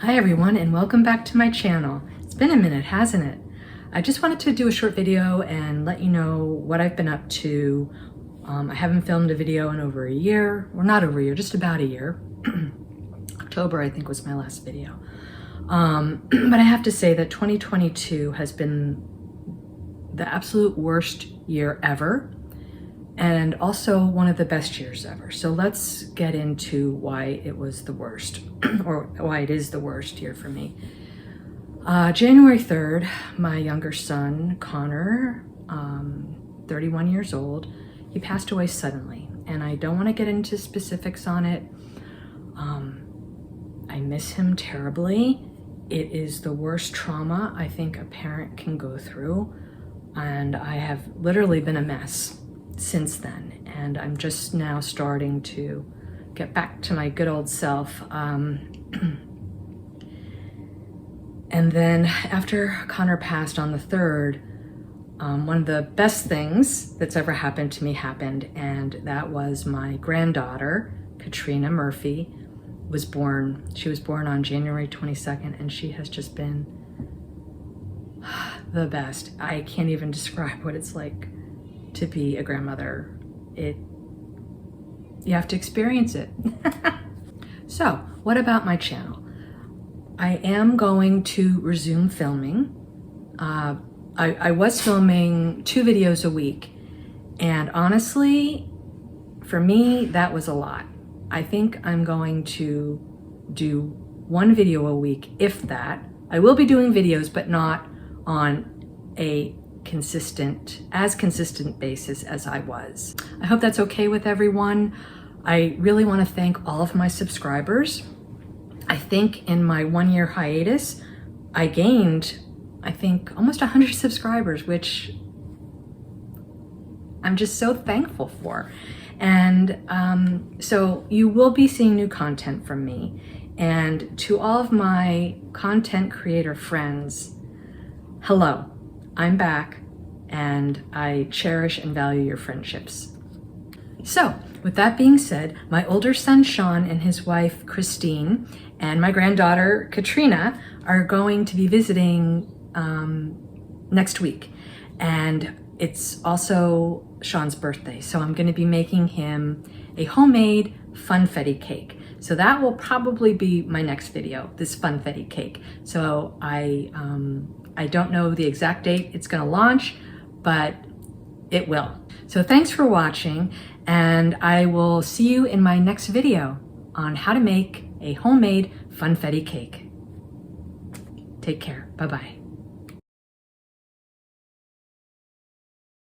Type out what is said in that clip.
Hi everyone, and welcome back to my channel. It's been a minute, hasn't it? I just wanted to do a short video and let you know what I've been up to. I haven't filmed a video in over a year, or not over a year, just about a year. October, I think, was my last video. But I have to say that 2022 has been the absolute worst year ever, and also one of the best years ever. So let's get into why it was the worst, or why it is the worst year for me. January 3rd, my younger son, Connor, 31 years old, he passed away suddenly. And I don't want to get into specifics on it. I miss him terribly. It is the worst trauma I think a parent can go through. And I have literally been a mess since then. And I'm just now starting to get back to my good old self. And then after Connor passed on the 3rd, one of the best things that's ever happened to me happened, and that was my granddaughter, Katrina Murphy, was born. She was born on January 22nd, and she has just been the best. I can't even describe what it's like to be a grandmother. You have to experience it. So, what about my channel? I am going to resume filming. I was filming 2 videos a week, and honestly, for me, that was a lot. I think I'm going to do 1 video a week, if that. I will be doing videos, but not on a as consistent basis as I was. I hope that's okay with everyone. I really want to thank all of my subscribers. I think in my 1-year hiatus, I gained, I think, almost 100 subscribers, which I'm just so thankful for. And so you will be seeing new content from me. And to all of my content creator friends, hello, I'm back, and I cherish and value your friendships. So, with that being said, my older son Sean and his wife Christine and my granddaughter Katrina are going to be visiting next week. And it's also Sean's birthday, so I'm going to be making him a homemade funfetti cake. So that will probably be my next video, this funfetti cake. So I don't know the exact date it's going to launch, but it will. So thanks for watching, and I will see you in my next video on how to make a homemade funfetti cake. Take care. Bye-bye.